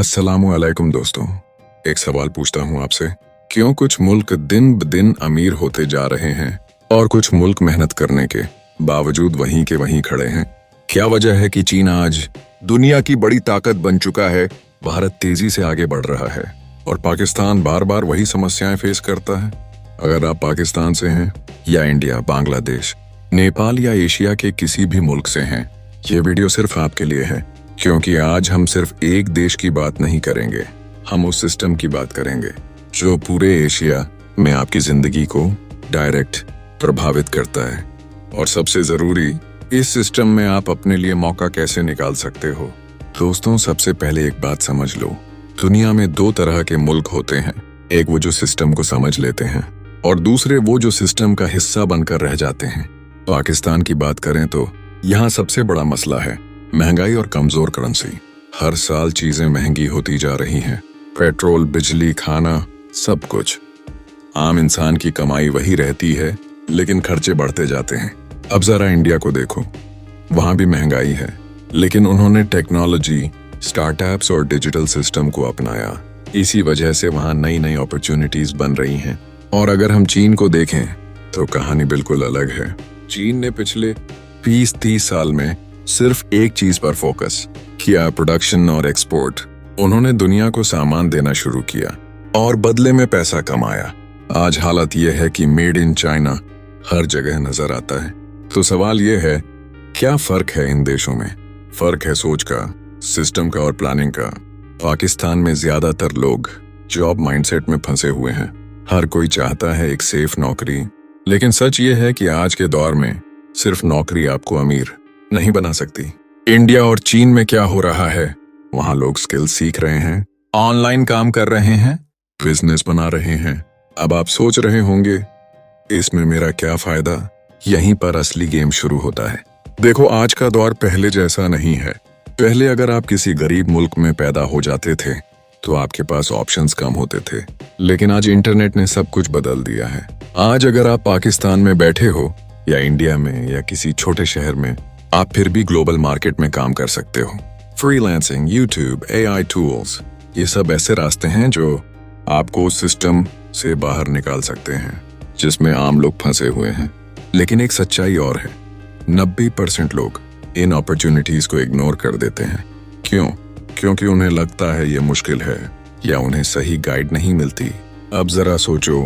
अस्सलामुअलैकुम दोस्तों, एक सवाल पूछता हूँ आपसे। क्यों कुछ मुल्क दिन ब दिन अमीर होते जा रहे हैं और कुछ मुल्क मेहनत करने के बावजूद वहीं के वहीं खड़े हैं? क्या वजह है कि चीन आज दुनिया की बड़ी ताकत बन चुका है, भारत तेजी से आगे बढ़ रहा है और पाकिस्तान बार बार वही समस्याएं फेस करता है? अगर आप पाकिस्तान से हैं या इंडिया, बांग्लादेश, नेपाल या एशिया के किसी भी मुल्क से हैं, ये वीडियो सिर्फ आपके लिए है, क्योंकि आज हम सिर्फ एक देश की बात नहीं करेंगे, हम उस सिस्टम की बात करेंगे जो पूरे एशिया में आपकी जिंदगी को डायरेक्ट प्रभावित करता है। और सबसे जरूरी, इस सिस्टम में आप अपने लिए मौका कैसे निकाल सकते हो। दोस्तों, सबसे पहले एक बात समझ लो, दुनिया में दो तरह के मुल्क होते हैं। एक वो जो सिस्टम को समझ लेते हैं और दूसरे वो जो सिस्टम का हिस्सा बनकर रह जाते हैं। पाकिस्तान की बात करें तो यहाँ सबसे बड़ा मसला है महंगाई और कमजोर करेंसी। हर साल चीजें महंगी होती जा रही हैं, पेट्रोल, बिजली, खाना, सब कुछ। आम इंसान की कमाई वही रहती है, लेकिन खर्चे बढ़ते जाते हैं। अब जरा इंडिया को देखो, वहां भी महंगाई है, लेकिन उन्होंने टेक्नोलॉजी, स्टार्टअप्स और डिजिटल सिस्टम को अपनाया। इसी वजह से वहां नई नई अपॉर्चुनिटीज बन रही हैं। और अगर हम चीन को देखें तो कहानी बिल्कुल अलग है। चीन ने पिछले 20-30 साल में सिर्फ एक चीज पर फोकस किया, प्रोडक्शन और एक्सपोर्ट। उन्होंने दुनिया को सामान देना शुरू किया और बदले में पैसा कमाया। आज हालत यह है कि मेड इन चाइना हर जगह नजर आता है। तो सवाल यह है, क्या फर्क है इन देशों में? फर्क है सोच का, सिस्टम का और प्लानिंग का। पाकिस्तान में ज्यादातर लोग जॉब माइंडसेट में फंसे हुए हैं। हर कोई चाहता है एक सेफ नौकरी, लेकिन सच ये है कि आज के दौर में सिर्फ नौकरी आपको अमीर नहीं बना सकती। इंडिया और चीन में क्या हो रहा है, वहां लोग स्किल सीख रहे हैं, ऑनलाइन काम कर रहे हैं, बिजनेस बना रहे हैं। अब आप सोच रहे होंगे, इसमें मेरा क्या फायदा? यहीं पर असली गेम शुरू होता है। देखो, आज का दौर पहले जैसा नहीं है। पहले अगर आप किसी गरीब मुल्क में पैदा हो जाते थे तो आपके पास ऑप्शंस कम होते थे, लेकिन आज इंटरनेट ने सब कुछ बदल दिया है। आज अगर आप पाकिस्तान में बैठे हो या इंडिया में या किसी छोटे शहर में, आप फिर भी ग्लोबल मार्केट में काम कर सकते हो। फ्रीलांसिंग, यूट्यूब, एआई टूल्स, ये सब ऐसे रास्ते हैं जो आपको उस सिस्टम से बाहर निकाल सकते हैं जिसमें आम लोग फंसे हुए हैं। लेकिन एक सच्चाई और है, 90% लोग इन अपॉर्चुनिटीज को इग्नोर कर देते हैं। क्यों? क्योंकि उन्हें लगता है ये मुश्किल है या उन्हें सही गाइड नहीं मिलती। अब जरा सोचो,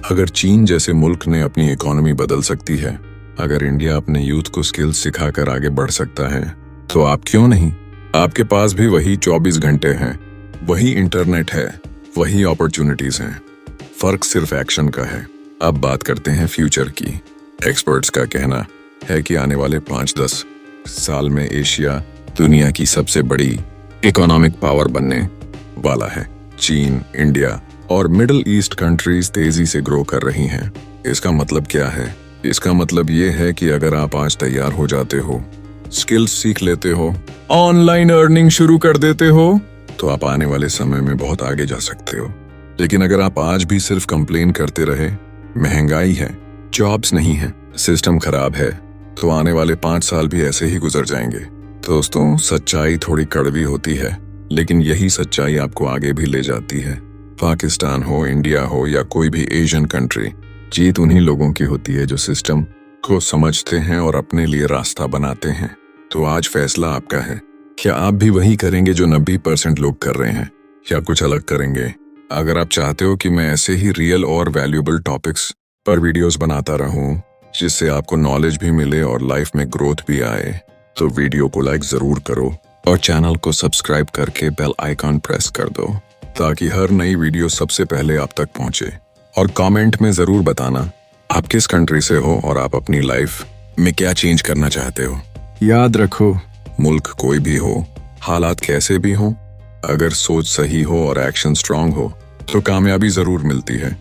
अगर चीन जैसे मुल्क ने अपनी इकोनॉमी बदल सकती है, अगर इंडिया अपने यूथ को स्किल्स सिखाकर आगे बढ़ सकता है, तो आप क्यों नहीं? आपके पास भी वही 24 घंटे हैं, वही इंटरनेट है, वही अपॉर्चुनिटीज हैं। फर्क सिर्फ एक्शन का है। अब बात करते हैं फ्यूचर की। एक्सपर्ट्स का कहना है कि आने वाले 5-10 साल में एशिया दुनिया की सबसे बड़ी इकोनॉमिक पावर बनने वाला है। चीन, इंडिया और मिडिल ईस्ट कंट्रीज तेजी से ग्रो कर रही हैं। इसका मतलब क्या है? इसका मतलब ये है कि अगर आप आज तैयार हो जाते हो, स्किल्स सीख लेते हो, ऑनलाइन अर्निंग शुरू कर देते हो, तो आप आने वाले समय में बहुत आगे जा सकते हो। लेकिन अगर आप आज भी सिर्फ कंप्लेन करते रहे, महंगाई है, जॉब्स नहीं है, सिस्टम खराब है, तो आने वाले 5 साल भी ऐसे ही गुजर जाएंगे। दोस्तों, सच्चाई थोड़ी कड़वी होती है, लेकिन यही सच्चाई आपको आगे भी ले जाती है। पाकिस्तान हो, इंडिया हो या कोई भी एशियन कंट्री, जीत उन्हीं लोगों की होती है जो सिस्टम को समझते हैं और अपने लिए रास्ता बनाते हैं। तो आज फैसला आपका है, क्या आप भी वही करेंगे जो 90% लोग कर रहे हैं या कुछ अलग करेंगे? अगर आप चाहते हो कि मैं ऐसे ही रियल और वैल्यूएबल टॉपिक्स पर वीडियोस बनाता रहूं, जिससे आपको नॉलेज भी मिले और लाइफ में ग्रोथ भी आए, तो वीडियो को लाइक जरूर करो और चैनल को सब्सक्राइब करके बेल आइकॉन प्रेस कर दो, ताकि हर नई वीडियो सबसे पहले आप तक पहुंचे। और कमेंट में जरूर बताना आप किस कंट्री से हो और आप अपनी लाइफ में क्या चेंज करना चाहते हो। याद रखो, मुल्क कोई भी हो, हालात कैसे भी हो, अगर सोच सही हो और एक्शन स्ट्रांग हो, तो कामयाबी जरूर मिलती है।